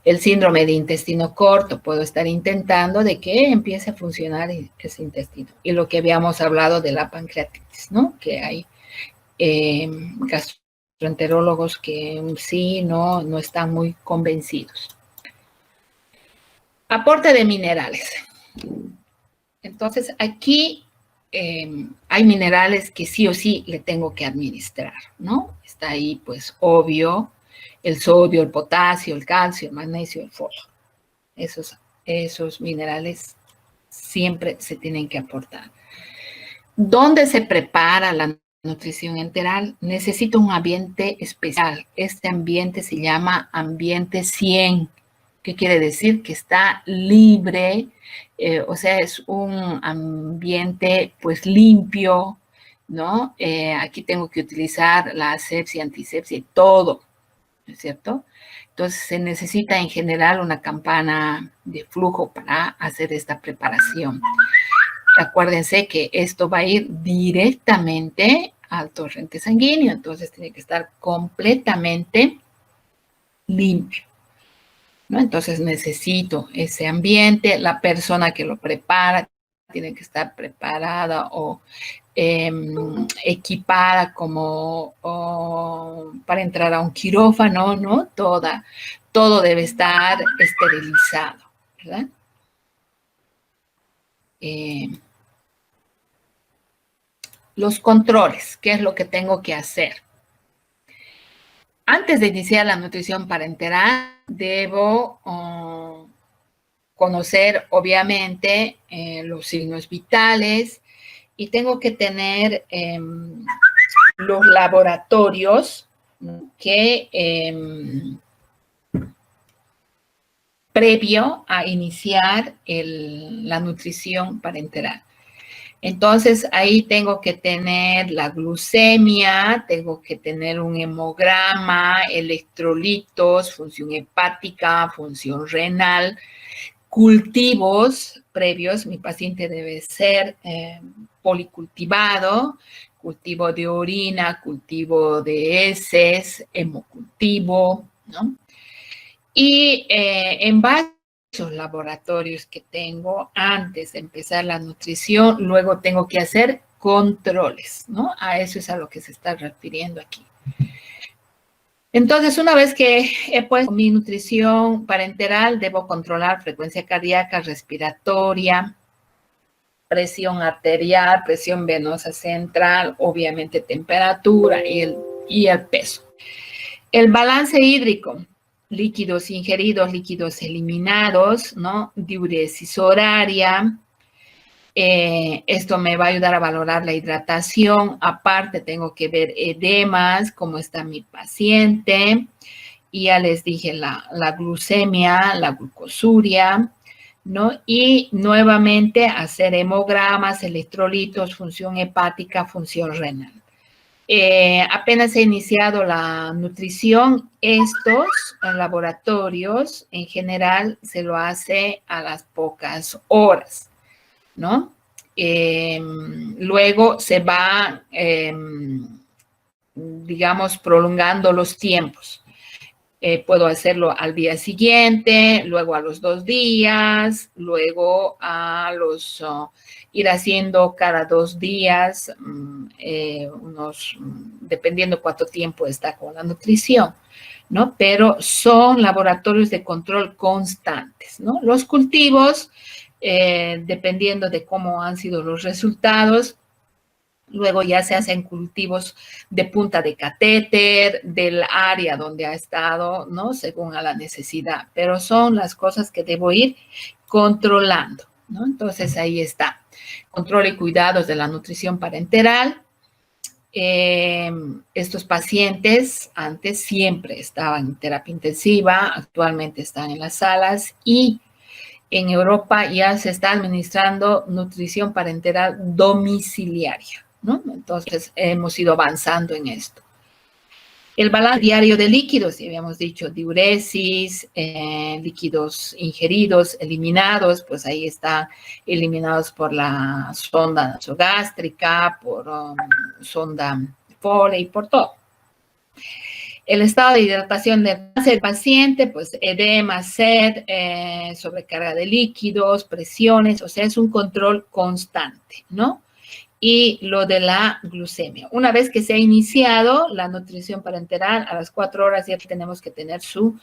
El síndrome de intestino corto, puedo estar intentando de que empiece a funcionar ese intestino. Y lo que habíamos hablado de la pancreatitis, ¿no? Que hay gastroenterólogos que sí, no están muy convencidos. Aporte de minerales. Entonces, aquí hay minerales que sí o sí le tengo que administrar, ¿no? Está ahí, pues, obvio, el sodio, el potasio, el calcio, el magnesio, el fósforo. Esos minerales siempre se tienen que aportar. ¿Dónde se prepara la nutrición enteral, necesito un ambiente especial. Este ambiente se llama ambiente 100. ¿Qué quiere decir? Que está libre, o sea, es un ambiente pues limpio, ¿no? Aquí tengo que utilizar la asepsia, antisepsia y todo, ¿no es cierto? Entonces se necesita en general una campana de flujo para hacer esta preparación. Acuérdense que esto va a ir directamente al torrente sanguíneo, entonces tiene que estar completamente limpio, ¿no? Entonces necesito ese ambiente, la persona que lo prepara tiene que estar preparada o equipada como para entrar a un quirófano, ¿no? Todo debe estar esterilizado, ¿verdad? Los controles, ¿qué es lo que tengo que hacer? Antes de iniciar la nutrición parenteral, debo conocer, obviamente, los signos vitales y tengo que tener los laboratorios que previo a iniciar la nutrición parenteral. Entonces, ahí tengo que tener la glucemia, tengo que tener un hemograma, electrolitos, función hepática, función renal, cultivos previos. Mi paciente debe ser policultivado, cultivo de orina, cultivo de heces, hemocultivo, ¿no? Y en base a esos laboratorios que tengo antes de empezar la nutrición, luego tengo que hacer controles, ¿no? A eso es a lo que se está refiriendo aquí. Entonces, una vez que he puesto mi nutrición parenteral, debo controlar frecuencia cardíaca, respiratoria, presión arterial, presión venosa central, obviamente temperatura y el peso. El balance hídrico, líquidos ingeridos, líquidos eliminados, ¿no? Diuresis horaria. Esto me va a ayudar a valorar la hidratación. Aparte, tengo que ver edemas, cómo está mi paciente. Y ya les dije la glucemia, la glucosuria, ¿no? Y nuevamente hacer hemogramas, electrolitos, función hepática, función renal. Apenas he iniciado la nutrición, estos laboratorios en general se lo hace a las pocas horas, ¿no? Luego se va, digamos, prolongando los tiempos. Puedo hacerlo al día siguiente, luego a los 2 días, luego a ir haciendo cada 2 días, dependiendo cuánto tiempo está con la nutrición, ¿no? Pero son laboratorios de control constantes, ¿no? Los cultivos, dependiendo de cómo han sido los resultados, luego ya se hacen cultivos de punta de catéter, del área donde ha estado, ¿no? Según a la necesidad. Pero son las cosas que debo ir controlando, ¿no? Entonces, ahí está. Control y cuidados de la nutrición parenteral. Estos pacientes antes siempre estaban en terapia intensiva, actualmente están en las salas y en Europa ya se está administrando nutrición parenteral domiciliaria, ¿no? Entonces, hemos ido avanzando en esto. El balance diario de líquidos, ya habíamos dicho, diuresis, líquidos ingeridos, eliminados, pues ahí están eliminados por la sonda nasogástrica, por sonda Foley, por todo. El estado de hidratación del paciente, pues edema, sed, sobrecarga de líquidos, presiones, o sea, es un control constante, ¿no? Y lo de la glucemia. Una vez que se ha iniciado la nutrición parenteral, a las 4 horas ya tenemos que tener su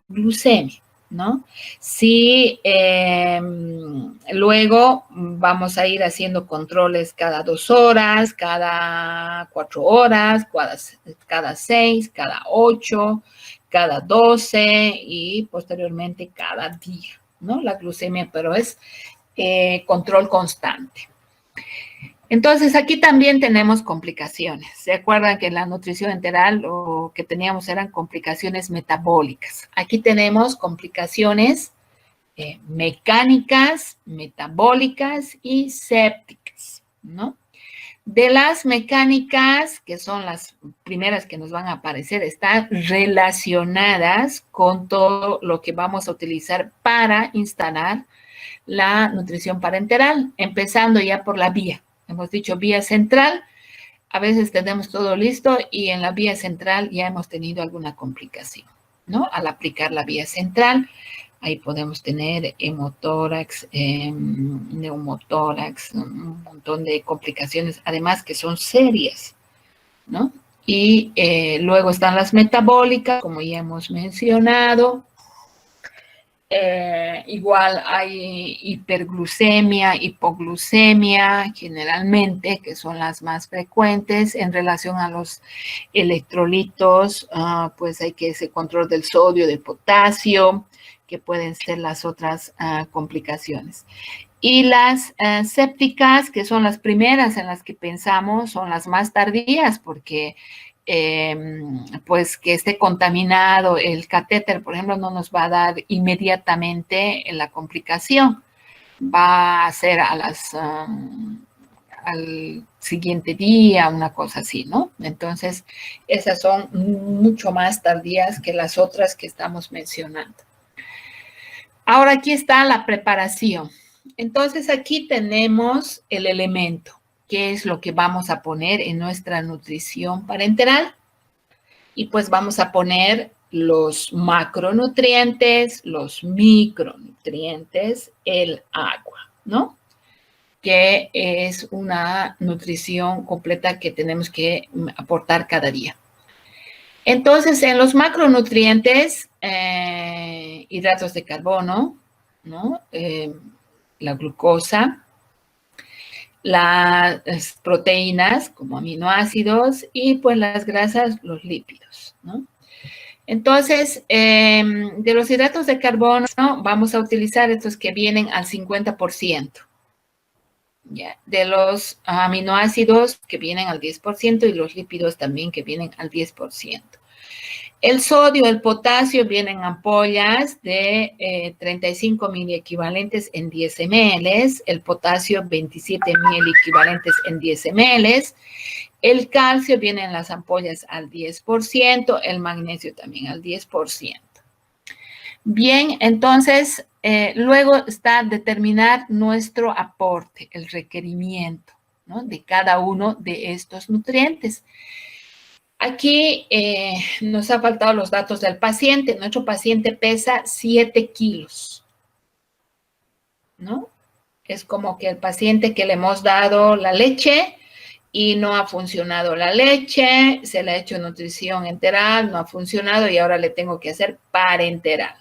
glucemia, ¿no? Si luego vamos a ir haciendo controles cada 2 horas, cada 4 horas, cada 6, cada 8, cada 12 y posteriormente cada día, ¿no? La glucemia, pero es control constante. Entonces, aquí también tenemos complicaciones. ¿Se acuerdan que en la nutrición enteral lo que teníamos eran complicaciones metabólicas? Aquí tenemos complicaciones mecánicas, metabólicas y sépticas, ¿no? De las mecánicas, que son las primeras que nos van a aparecer, están relacionadas con todo lo que vamos a utilizar para instalar la nutrición parenteral, empezando ya por la vía. Hemos dicho vía central, a veces tenemos todo listo y en la vía central ya hemos tenido alguna complicación, ¿no? Al aplicar la vía central, ahí podemos tener hemotórax, neumotórax, un montón de complicaciones, además que son serias, ¿no? Y luego están las metabólicas, como ya hemos mencionado. Igual hay hiperglucemia, hipoglucemia, generalmente, que son las más frecuentes en relación a los electrolitos, pues hay que ese control del sodio, del potasio, que pueden ser las otras complicaciones. Y las sépticas, que son las primeras en las que pensamos, son las más tardías, porque pues que esté contaminado el catéter, por ejemplo, no nos va a dar inmediatamente la complicación. Va a ser al siguiente día, una cosa así, ¿no? Entonces, esas son mucho más tardías que las otras que estamos mencionando. Ahora aquí está la preparación. Entonces, aquí tenemos el elemento, que es lo que vamos a poner en nuestra nutrición parenteral. Y pues vamos a poner los macronutrientes, los micronutrientes, el agua, ¿no? Que es una nutrición completa que tenemos que aportar cada día. Entonces, en los macronutrientes, hidratos de carbono, ¿no? La glucosa, las proteínas como aminoácidos y pues las grasas, los lípidos, ¿no? Entonces, de los hidratos de carbono, ¿no? Vamos a utilizar estos que vienen al 50%. ¿Ya? De los aminoácidos que vienen al 10% y los lípidos también que vienen al 10%. El sodio, el potasio vienen en ampollas de 35 miliequivalentes en 10 ml, el potasio 27 miliequivalentes en 10 ml, el calcio viene en las ampollas al 10%, el magnesio también al 10%. Bien, entonces, luego está determinar nuestro aporte, el requerimiento, ¿no? De cada uno de estos nutrientes. Aquí nos ha faltado los datos del paciente. Nuestro paciente pesa 7 kilos, ¿no? Es como que el paciente que le hemos dado la leche y no ha funcionado la leche, se le ha hecho nutrición enteral, no ha funcionado y ahora le tengo que hacer parenteral.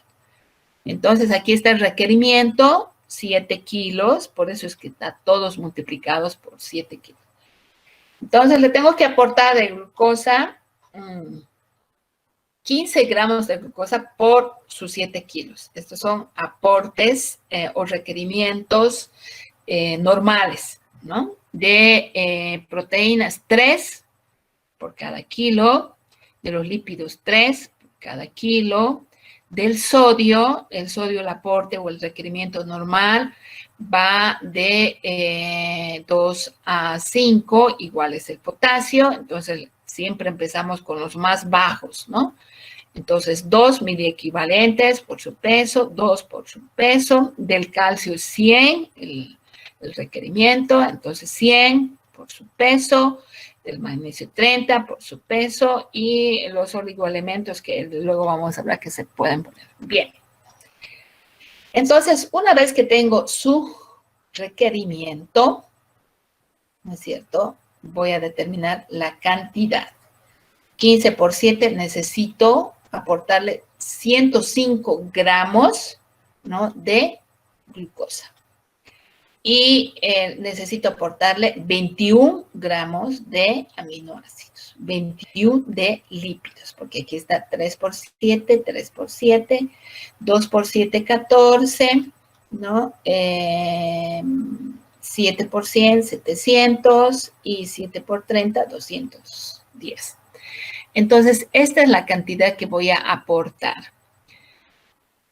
Entonces, aquí está el requerimiento, 7 kilos, por eso es que está todos multiplicados por 7 kilos. Entonces, le tengo que aportar de glucosa 15 gramos de glucosa por sus 7 kilos. Estos son aportes o requerimientos normales, ¿no? De proteínas 3 por cada kilo, de los lípidos 3 por cada kilo, del sodio, el aporte o el requerimiento normal va de 2 a 5, igual es el potasio, entonces siempre empezamos con los más bajos, ¿no? Entonces, 2 miliequivalentes por su peso, 2 por su peso, del calcio 100, el requerimiento, entonces 100 por su peso, del magnesio 30 por su peso y los oligoelementos que luego vamos a hablar que se pueden poner. Bien. Entonces, una vez que tengo su requerimiento, ¿no es cierto? Voy a determinar la cantidad. 15 por 7 necesito aportarle 105 gramos, ¿no? De glucosa. Y necesito aportarle 21 gramos de aminoácidos, 21 de lípidos, porque aquí está 3 por 7, 3 por 7, 2 por 7, 14, ¿no? 7 por 100, 700 y 7 por 30, 210. Entonces, esta es la cantidad que voy a aportar.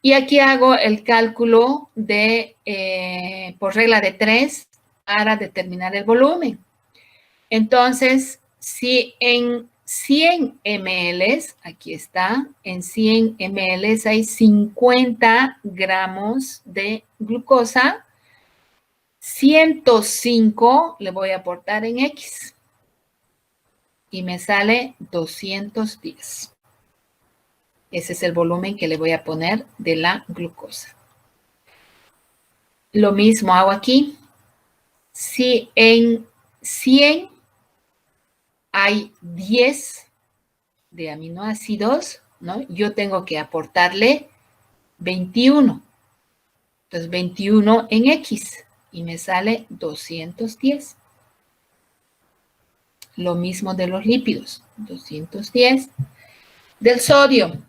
Y aquí hago el cálculo de, por regla de 3 para determinar el volumen. Entonces, si en 100 ml, aquí está, en 100 ml hay 50 gramos de glucosa, 105 le voy a aportar en X y me sale 210. Ese es el volumen que le voy a poner de la glucosa. Lo mismo hago aquí. Si en 100 hay 10 de aminoácidos, ¿no? Yo tengo que aportarle 21. Entonces, 21 en X y me sale 210. Lo mismo de los lípidos, 210. Del sodio.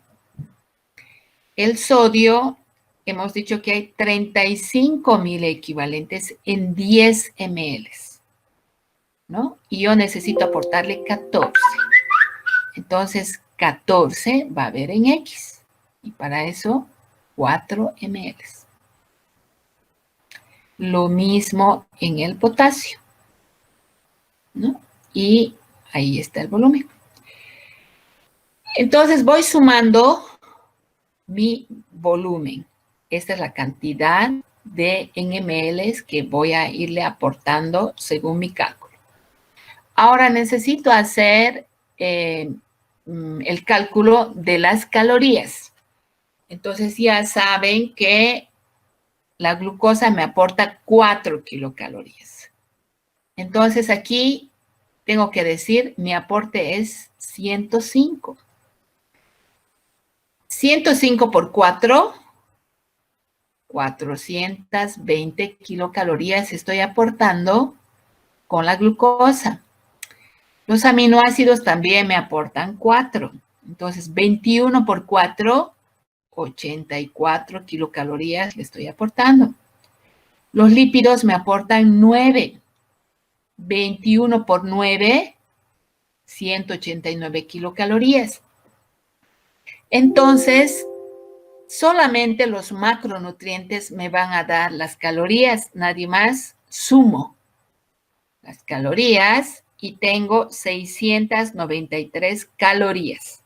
El sodio, hemos dicho que hay 35,000 equivalentes en 10 ml, ¿no? Y yo necesito aportarle 14. Entonces, 14 va a haber en X. Y para eso, 4 ml. Lo mismo en el potasio, ¿no? Y ahí está el volumen. Entonces, voy sumando mi volumen. Esta es la cantidad de ml que voy a irle aportando según mi cálculo. Ahora necesito hacer el cálculo de las calorías. Entonces ya saben que la glucosa me aporta 4 kilocalorías. Entonces aquí tengo que decir, mi aporte es 105. 105 por 4, 420 kilocalorías estoy aportando con la glucosa. Los aminoácidos también me aportan 4. Entonces, 21 por 4, 84 kilocalorías le estoy aportando. Los lípidos me aportan 9. 21 por 9, 189 kilocalorías. Entonces, solamente los macronutrientes me van a dar las calorías, nadie más. Sumo las calorías y tengo 693 calorías.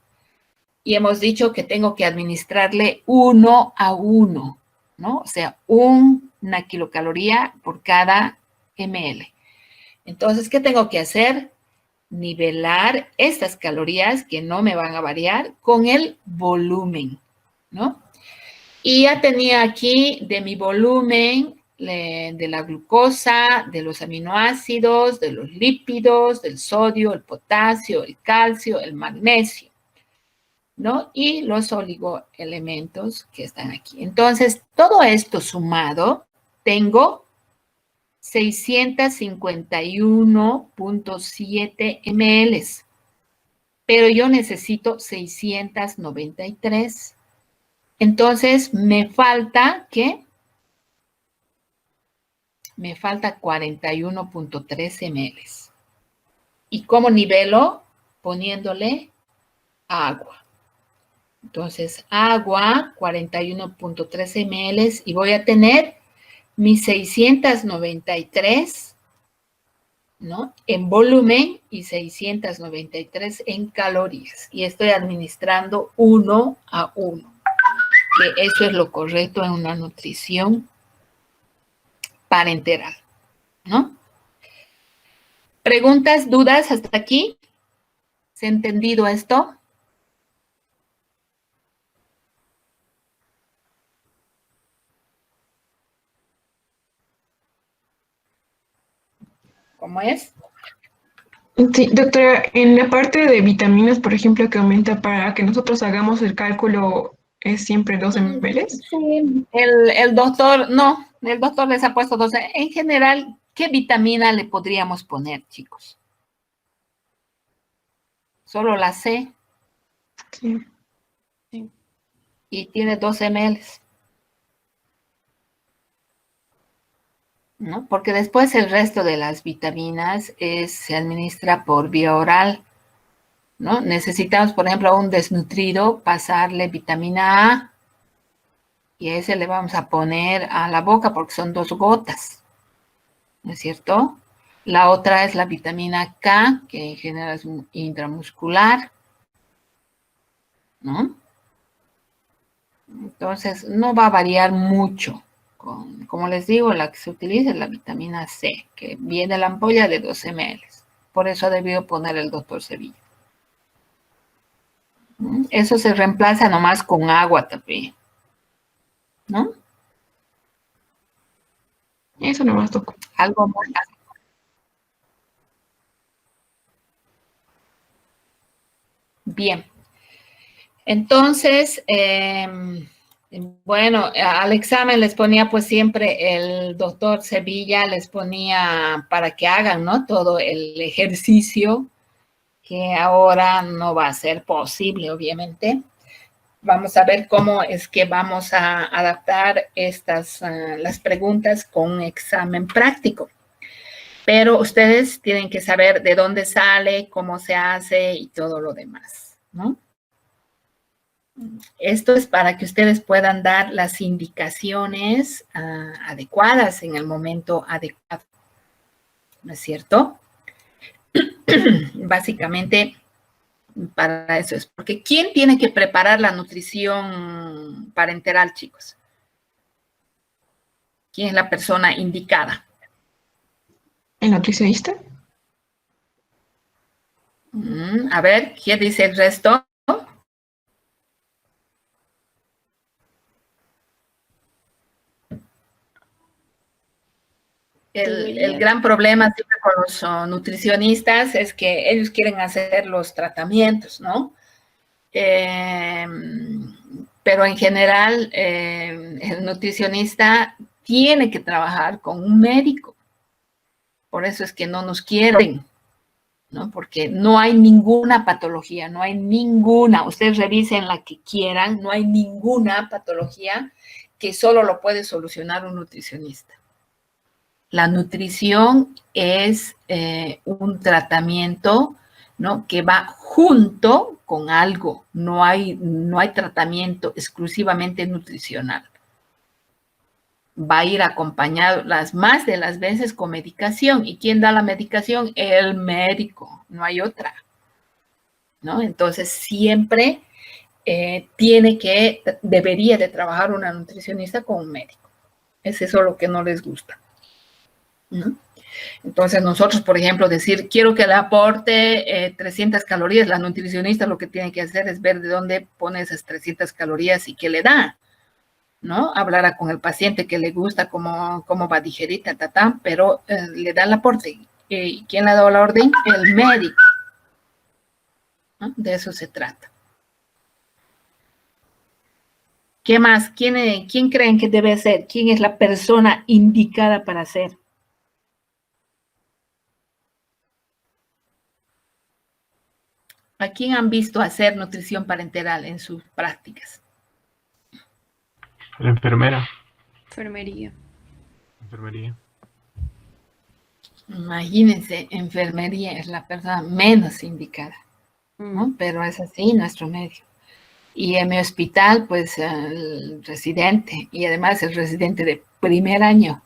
Y hemos dicho que tengo que administrarle 1 a 1, ¿no? O sea, una kilocaloría por cada ml. Entonces, ¿qué tengo que hacer? Nivelar estas calorías que no me van a variar con el volumen, ¿no? Y ya tenía aquí de mi volumen de la glucosa, de los aminoácidos, de los lípidos, del sodio, el potasio, el calcio, el magnesio, ¿no? Y los oligoelementos que están aquí. Entonces, todo esto sumado, tengo 651.7 ml, pero yo necesito 693. Entonces, me falta, ¿qué? Me falta 41.3 ml. ¿Y cómo nivelo? Poniéndole agua. Entonces, agua, 41.3 ml, y voy a tener mis 693, ¿no? En volumen y 693 en calorías. Y estoy administrando 1 a 1. Que eso es lo correcto en una nutrición parenteral, ¿no? ¿Preguntas, dudas hasta aquí? ¿Se ha entendido esto? ¿Cómo es? Sí, doctora, en la parte de vitaminas, por ejemplo, que aumenta para que nosotros hagamos el cálculo, ¿es siempre 2 ml? Sí, el doctor, no, el doctor les ha puesto 12. En general, ¿qué vitamina le podríamos poner, chicos? Solo la C. Sí. Y tiene 12 ml. ¿no? Porque después el resto de las vitaminas se administra por vía oral, ¿no? Necesitamos, por ejemplo, a un desnutrido pasarle vitamina A y a ese le vamos a poner a la boca porque son 2 gotas, ¿no es cierto? La otra es la vitamina K, que en general es intramuscular, ¿no? Entonces, no va a variar mucho. Como les digo, la que se utiliza es la vitamina C, que viene la ampolla de 12 ml. Por eso ha debido poner el doctor Sevilla. Eso se reemplaza nomás con agua también, ¿no? Eso nomás tocó. Algo más. Bien. Entonces, bueno, al examen les ponía pues siempre el doctor Sevilla, les ponía para que hagan, ¿no? Todo el ejercicio que ahora no va a ser posible, obviamente. Vamos a ver cómo es que vamos a adaptar las preguntas con un examen práctico. Pero ustedes tienen que saber de dónde sale, cómo se hace y todo lo demás, ¿no? Esto es para que ustedes puedan dar las indicaciones adecuadas en el momento adecuado, ¿no es cierto? Básicamente, para eso es. Porque ¿quién tiene que preparar la nutrición parenteral, chicos? ¿Quién es la persona indicada? ¿El nutricionista? A ver, ¿qué dice el resto? El gran problema siempre con los nutricionistas es que ellos quieren hacer los tratamientos, ¿no? Pero en general, el nutricionista tiene que trabajar con un médico. Por eso es que no nos quieren, ¿no? Porque no hay ninguna patología, no hay ninguna. Ustedes revisen la que quieran, no hay ninguna patología que solo lo puede solucionar un nutricionista. La nutrición es un tratamiento, ¿no? Que va junto con algo. No hay tratamiento exclusivamente nutricional. Va a ir acompañado las más de las veces con medicación. ¿Y quién da la medicación? El médico, no hay otra, ¿no? Entonces, siempre debería de trabajar una nutricionista con un médico. Es eso lo que no les gusta, ¿no? Entonces nosotros, por ejemplo, decir, quiero que le aporte 300 calorías, la nutricionista lo que tiene que hacer es ver de dónde pone esas 300 calorías y qué le da, ¿no? Hablar con el paciente que le gusta, cómo va a digerir, pero le da el aporte. ¿Quién le ha dado la orden? El médico, ¿no? De eso se trata. ¿Qué más? ¿Quién creen que debe ser? ¿Quién es la persona indicada para hacer? ¿A quién han visto hacer nutrición parenteral en sus prácticas? La enfermera. Enfermería. Enfermería. Imagínense, enfermería es la persona menos indicada, ¿no? Pero es así nuestro medio. Y en mi hospital, pues, el residente, y además el residente de primer año,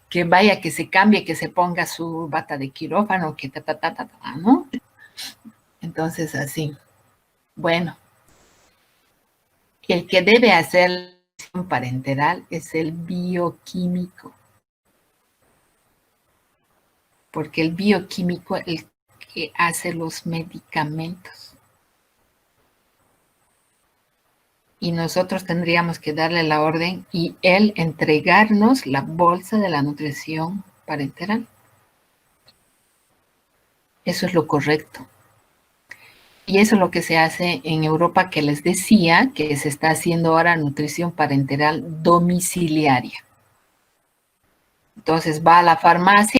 que vaya, que se cambie, que se ponga su bata de quirófano, que ¿no? Entonces, así. Bueno, el que debe hacer la nutrición parenteral es el bioquímico. Porque el bioquímico es el que hace los medicamentos. Y nosotros tendríamos que darle la orden y él entregarnos la bolsa de la nutrición parenteral. Eso es lo correcto. Y eso es lo que se hace en Europa, que les decía que se está haciendo ahora nutrición parenteral domiciliaria. Entonces va a la farmacia